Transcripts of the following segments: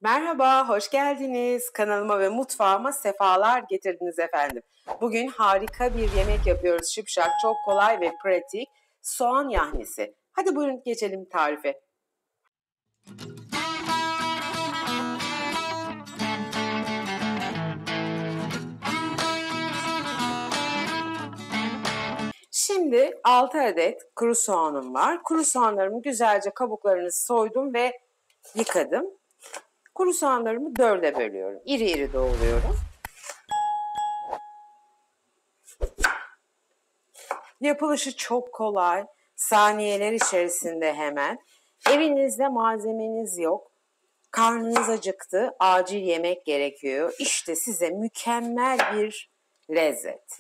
Merhaba, hoş geldiniz. Kanalıma ve mutfağıma sefalar getirdiniz efendim. Bugün harika bir yemek yapıyoruz şıpşak, çok kolay ve pratik. Soğan yahnisi. Hadi buyurun geçelim tarife. Şimdi 6 adet kuru soğanım var. Kuru soğanlarımı güzelce kabuklarını soydum ve yıkadım. Kuru soğanlarımı 4'e bölüyorum. İri iri doğruyorum. Yapılışı çok kolay, saniyeler içerisinde hemen. Evinizde malzemeniz yok, karnınız acıktı, acil yemek gerekiyor. İşte size mükemmel bir lezzet.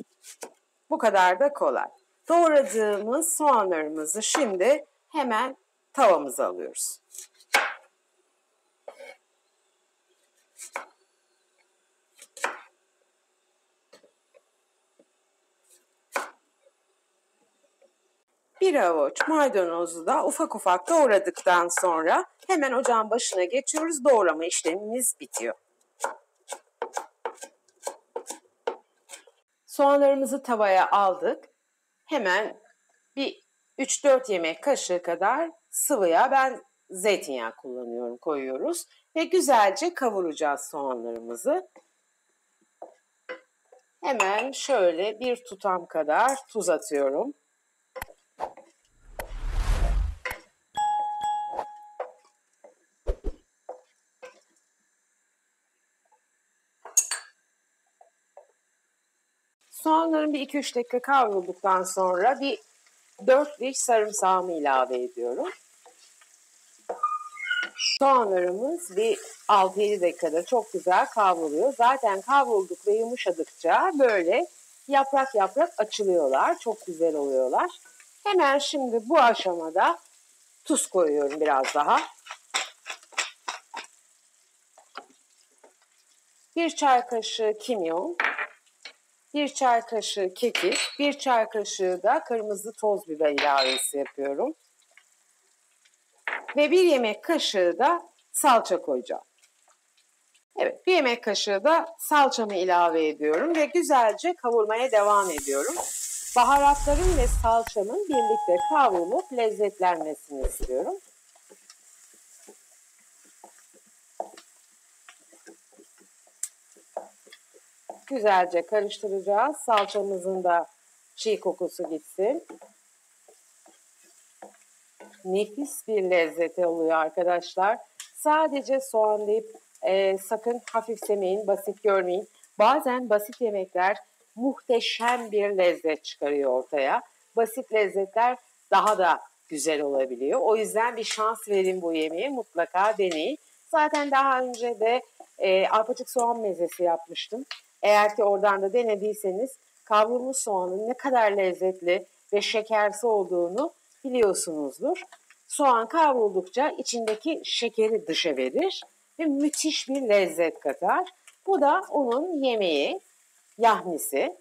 Bu kadar da kolay. Doğradığımız soğanlarımızı şimdi hemen tavamıza alıyoruz. Bir avuç maydanozu da ufak ufak doğradıktan sonra hemen ocağın başına geçiyoruz. Doğrama işlemimiz bitiyor. Soğanlarımızı tavaya aldık. Hemen bir 3-4 yemek kaşığı kadar sıvı yağ, ben zeytinyağı kullanıyorum, koyuyoruz. Ve güzelce kavuracağız soğanlarımızı. Hemen şöyle bir tutam kadar tuz atıyorum. Soğanların bir 2-3 dakika kavrulduktan sonra bir 4 diş sarımsağımı ilave ediyorum. Soğanlarımız bir 6-7 dakikada çok güzel kavruluyor. Zaten kavrulduk ve yumuşadıkça böyle yaprak yaprak açılıyorlar. Çok güzel oluyorlar. Hemen şimdi bu aşamada tuz koyuyorum biraz daha. 1 çay kaşığı kimyon, 1 çay kaşığı kekik, 1 çay kaşığı da kırmızı toz biber ilavesi yapıyorum. Ve 1 yemek kaşığı da salça koyacağım. Evet, 1 yemek kaşığı da salçamı ilave ediyorum ve güzelce kavurmaya devam ediyorum. Baharatların ve salçamın birlikte kavrulup lezzetlenmesini istiyorum. Güzelce karıştıracağız. Salçamızın da çiğ kokusu gitsin. Nefis bir lezzeti oluyor arkadaşlar. Sadece soğan deyip sakın hafiflemeyin, basit görmeyin. Bazen basit yemekler muhteşem bir lezzet çıkarıyor ortaya. Basit lezzetler daha da güzel olabiliyor. O yüzden bir şans verin bu yemeğe, mutlaka deneyin. Zaten daha önce de arpacık soğan mezesi yapmıştım. Eğer ki oradan da denediyseniz kavrulmuş soğanın ne kadar lezzetli ve şekersiz olduğunu biliyorsunuzdur. Soğan kavruldukça içindeki şekeri dışa verir ve müthiş bir lezzet katar. Bu da onun yemeği, yahnisi.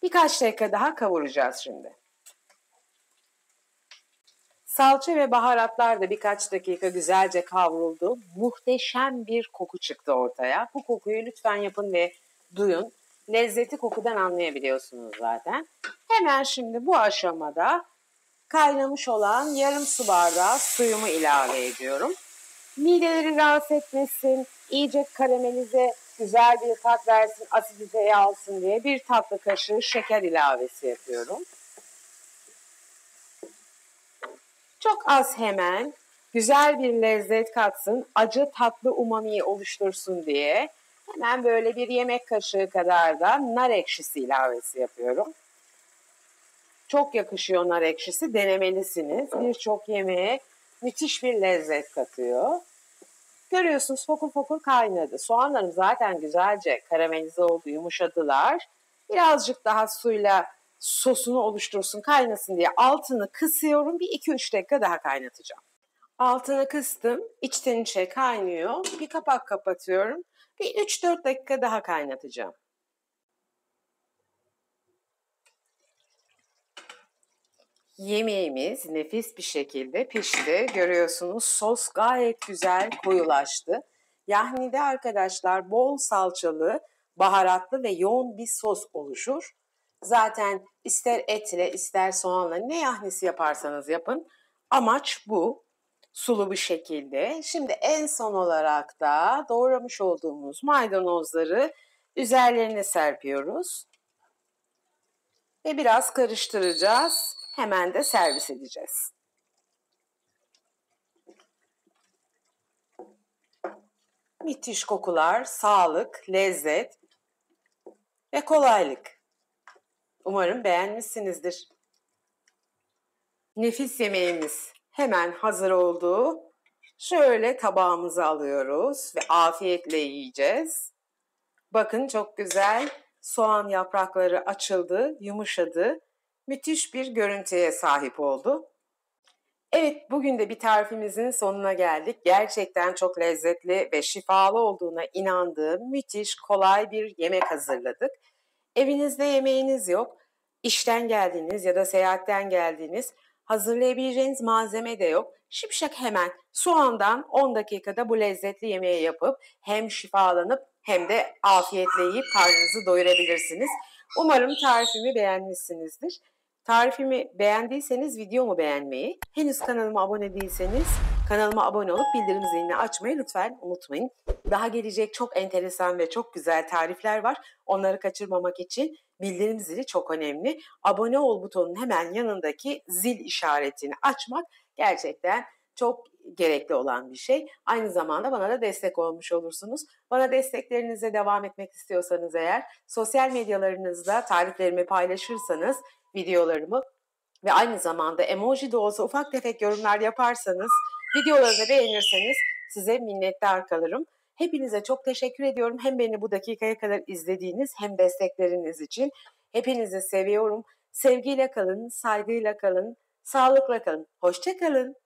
Birkaç dakika daha kavuracağız şimdi. Salça ve baharatlar da birkaç dakika güzelce kavruldu. Muhteşem bir koku çıktı ortaya. Bu kokuyu lütfen yapın ve duyun. Lezzeti kokudan anlayabiliyorsunuz zaten. Hemen şimdi bu aşamada kaynamış olan yarım su bardağı suyumu ilave ediyorum. Mideleri rahatsız etmesin, iyice karamelize, güzel bir tat versin, asiditeyi alsın diye 1 tatlı kaşığı şeker ilavesi yapıyorum. Çok az, hemen güzel bir lezzet katsın, acı tatlı umamiyi oluştursun diye hemen böyle 1 yemek kaşığı kadar da nar ekşisi ilavesi yapıyorum. Çok yakışıyor nar ekşisi, denemelisiniz. Birçok yemeğe müthiş bir lezzet katıyor. Görüyorsunuz fokur fokur kaynadı. Soğanlarım zaten güzelce karamelize oldu, yumuşadılar. Birazcık daha suyla sosunu oluştursun, kaynasın diye altını kısıyorum. Bir 2-3 dakika daha kaynatacağım. Altını kıstım, içten içe kaynıyor. Bir kapak kapatıyorum. Bir 3-4 dakika daha Yemeğimiz nefis bir şekilde pişti. Görüyorsunuz sos gayet güzel koyulaştı. Yahnide arkadaşlar bol salçalı, baharatlı ve yoğun bir sos oluşur. Zaten ister etle ister soğanla ne yahnisi yaparsanız yapın. Amaç bu. Sulu bir şekilde. Şimdi en son olarak da doğramış olduğumuz maydanozları üzerlerine serpiyoruz. Ve biraz karıştıracağız. Hemen de servis edeceğiz. Müthiş kokular, sağlık, lezzet ve kolaylık. Umarım beğenmişsinizdir. Nefis yemeğimiz hemen hazır oldu. Şöyle tabağımıza alıyoruz ve afiyetle yiyeceğiz. Bakın çok güzel soğan yaprakları açıldı, yumuşadı. Müthiş bir görüntüye sahip oldu. Evet, bugün de bir tarifimizin sonuna geldik. Gerçekten çok lezzetli ve şifalı olduğuna inandığım müthiş, kolay bir yemek hazırladık. Evinizde yemeğiniz yok, işten geldiğiniz ya da seyahatten geldiğiniz, hazırlayabileceğiniz malzeme de yok. Şipşak hemen soğandan 10 dakikada bu lezzetli yemeği yapıp hem şifalanıp hem de afiyetle yiyip karnınızı doyurabilirsiniz. Umarım tarifimi beğenmişsinizdir. Tarifimi beğendiyseniz videomu beğenmeyi, henüz kanalıma abone değilseniz kanalıma abone olup bildirim zilini açmayı lütfen unutmayın. Daha gelecek çok enteresan ve çok güzel tarifler var. Onları kaçırmamak için bildirim zili çok önemli. Abone ol butonunun hemen yanındaki zil işaretini açmak gerçekten çok gerekli olan bir şey. Aynı zamanda bana da destek olmuş olursunuz. Bana desteklerinize devam etmek istiyorsanız eğer sosyal medyalarınızda tariflerimi paylaşırsanız, videolarımı ve aynı zamanda emoji de olsa ufak tefek yorumlar yaparsanız, videolarını beğenirseniz size minnettar kalırım. Hepinize çok teşekkür ediyorum. Hem beni bu dakikaya kadar izlediğiniz hem destekleriniz için. Hepinizi seviyorum. Sevgiyle kalın, saygıyla kalın, sağlıkla kalın. Hoşça kalın.